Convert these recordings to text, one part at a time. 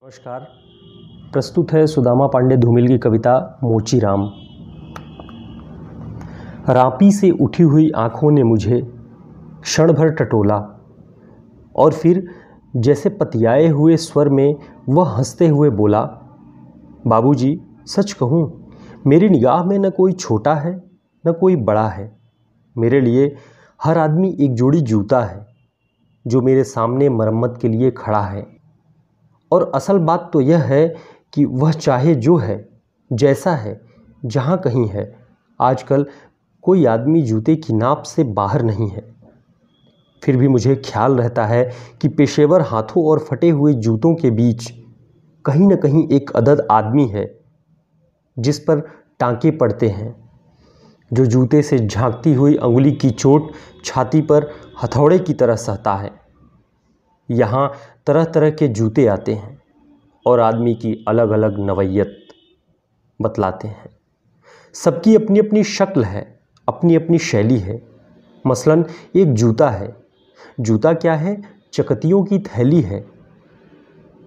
नमस्कार। प्रस्तुत है सुदामा पांडे धूमिल की कविता मोचीराम। रापी से उठी हुई आंखों ने मुझे क्षण भर टटोला और फिर जैसे पतियाए हुए स्वर में वह हंसते हुए बोला, बाबूजी सच कहूँ मेरी निगाह में न कोई छोटा है न कोई बड़ा है। मेरे लिए हर आदमी एक जोड़ी जूता है जो मेरे सामने मरम्मत के लिए खड़ा है। और असल बात तो यह है कि वह चाहे जो है, जैसा है, जहाँ कहीं है, आजकल कोई आदमी जूते की नाप से बाहर नहीं है। फिर भी मुझे ख्याल रहता है कि पेशेवर हाथों और फटे हुए जूतों के बीच कहीं न कहीं एक अदद आदमी है जिस पर टांके पड़ते हैं, जो जूते से झांकती हुई अंगुली की चोट छाती पर हथौड़े की तरह सहता है। यहाँ तरह तरह के जूते आते हैं और आदमी की अलग अलग नवैयत बतलाते हैं। सबकी अपनी अपनी शक्ल है, अपनी अपनी शैली है। मसलन एक जूता है। जूता क्या है? चकतियों की थैली है।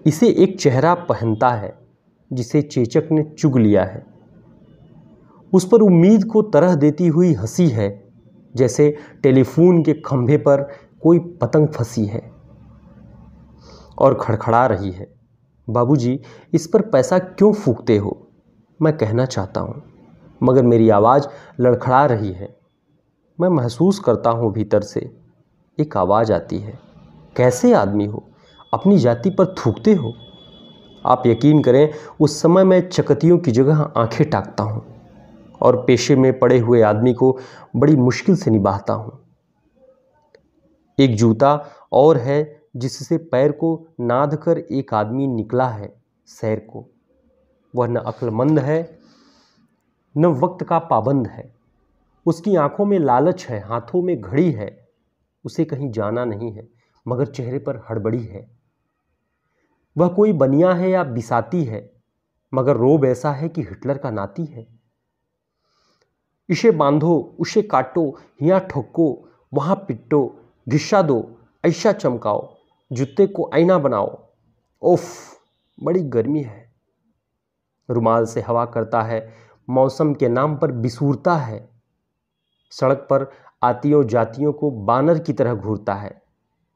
इसे एक चेहरा पहनता है जिसे चेचक ने चुग लिया है। उस पर उम्मीद को तरह देती हुई हंसी है, जैसे टेलीफोन के खंभे पर कोई पतंग फंसी है और खड़खड़ा रही है। बाबूजी इस पर पैसा क्यों फूंकते हो? मैं कहना चाहता हूँ, मगर मेरी आवाज़ लड़खड़ा रही है। मैं महसूस करता हूँ भीतर से एक आवाज़ आती है, कैसे आदमी हो, अपनी जाति पर थूकते हो? आप यकीन करें, उस समय मैं चकतियों की जगह आंखें ताकता हूँ और पेशे में पड़े हुए आदमी को बड़ी मुश्किल से निभाता हूँ। एक जूता और है जिससे पैर को नाद कर एक आदमी निकला है सैर को। वह न अक्लमंद है न वक्त का पाबंद है। उसकी आंखों में लालच है, हाथों में घड़ी है। उसे कहीं जाना नहीं है, मगर चेहरे पर हड़बड़ी है। वह कोई बनिया है या बिसाती है, मगर रोब ऐसा है कि हिटलर का नाती है। इसे बांधो, उसे काटो, यहाँ ठोको, वहाँ पिटो, घिस्सा दो, ऐसा चमकाओ, जूते को आईना बनाओ। ओफ, बड़ी गर्मी है। रुमाल से हवा करता है, मौसम के नाम पर बिसूरता है। सड़क पर आतियों जातियों को बानर की तरह घूरता है।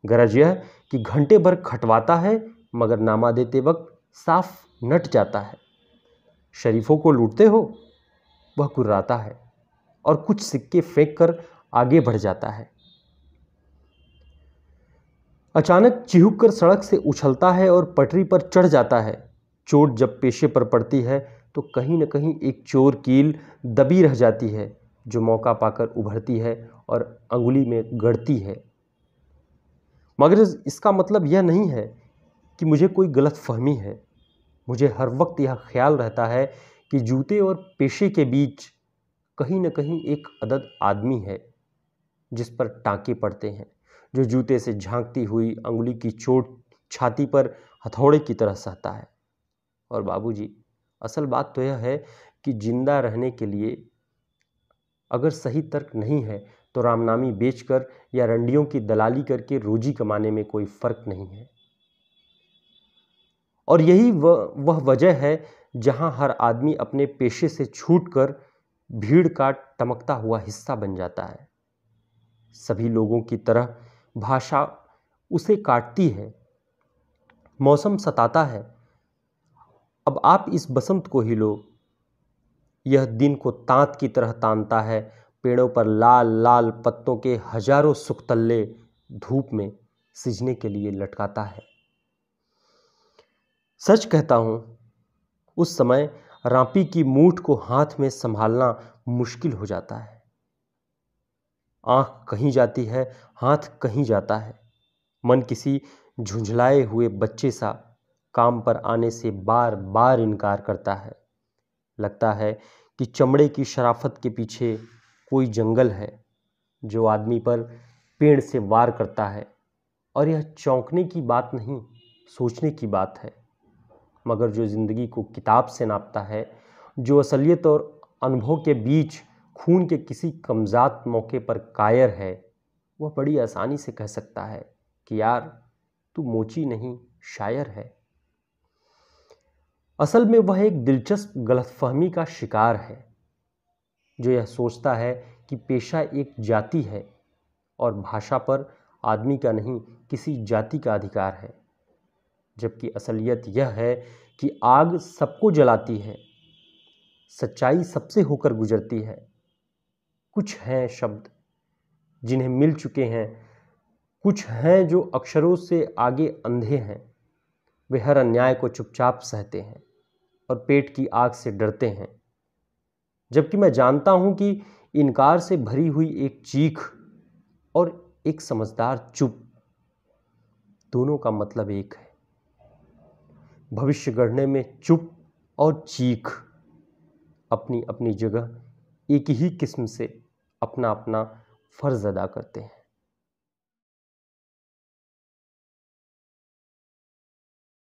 गरज यह कि घंटे भर खटवाता है, मगर नामा देते वक्त साफ नट जाता है। शरीफों को लूटते हो? वह कुर्राता है और कुछ सिक्के फेंक कर आगे बढ़ जाता है। अचानक चिहुक कर सड़क से उछलता है और पटरी पर चढ़ जाता है। चोट जब पेशे पर पड़ती है तो कहीं न कहीं एक चोर कील दबी रह जाती है, जो मौका पाकर उभरती है और अंगुली में गड़ती है। मगर इसका मतलब यह नहीं है कि मुझे कोई गलतफहमी है। मुझे हर वक्त यह ख्याल रहता है कि जूते और पेशे के बीच कहीं न कहीं एक अदद आदमी है जिस पर टांके पड़ते हैं, जो जूते से झांकती हुई अंगुली की चोट छाती पर हथौड़े की तरह सहता है। और बाबूजी, असल बात तो यह है कि जिंदा रहने के लिए अगर सही तर्क नहीं है तो रामनामी बेचकर या रंडियों की दलाली करके रोजी कमाने में कोई फर्क नहीं है। और यही वह वजह है जहां हर आदमी अपने पेशे से छूटकर भीड़ का टमकता हुआ हिस्सा बन जाता है। सभी लोगों की तरह भाषा उसे काटती है, मौसम सताता है। अब आप इस बसंत को ही लो, यह दिन को तांत की तरह तानता है। पेड़ों पर लाल लाल पत्तों के हजारों सुखतल्ले धूप में सिजने के लिए लटकाता है। सच कहता हूं, उस समय रापी की मूठ को हाथ में संभालना मुश्किल हो जाता है। आंख कहीं जाती है, हाथ कहीं जाता है। मन किसी झुंझलाए हुए बच्चे सा काम पर आने से बार बार इनकार करता है। लगता है कि चमड़े की शराफत के पीछे कोई जंगल है जो आदमी पर पेड़ से वार करता है। और यह चौंकने की बात नहीं, सोचने की बात है। मगर जो जिंदगी को किताब से नापता है, जो असलियत और अनुभव के बीच खून के किसी कमजात मौके पर कायर है, वह बड़ी आसानी से कह सकता है कि यार तू मोची नहीं शायर है। असल में वह एक दिलचस्प गलतफहमी का शिकार है, जो यह सोचता है कि पेशा एक जाति है और भाषा पर आदमी का नहीं किसी जाति का अधिकार है, जबकि असलियत यह है कि आग सबको जलाती है, सच्चाई सबसे होकर गुजरती है। कुछ हैं शब्द जिन्हें मिल चुके हैं, कुछ हैं जो अक्षरों से आगे अंधे हैं। वे हर अन्याय को चुपचाप सहते हैं और पेट की आग से डरते हैं, जबकि मैं जानता हूं कि इनकार से भरी हुई एक चीख और एक समझदार चुप, दोनों का मतलब एक है। भविष्य गढ़ने में चुप और चीख अपनी अपनी जगह एक ही किस्म से अपना अपना फर्ज अदा करते हैं।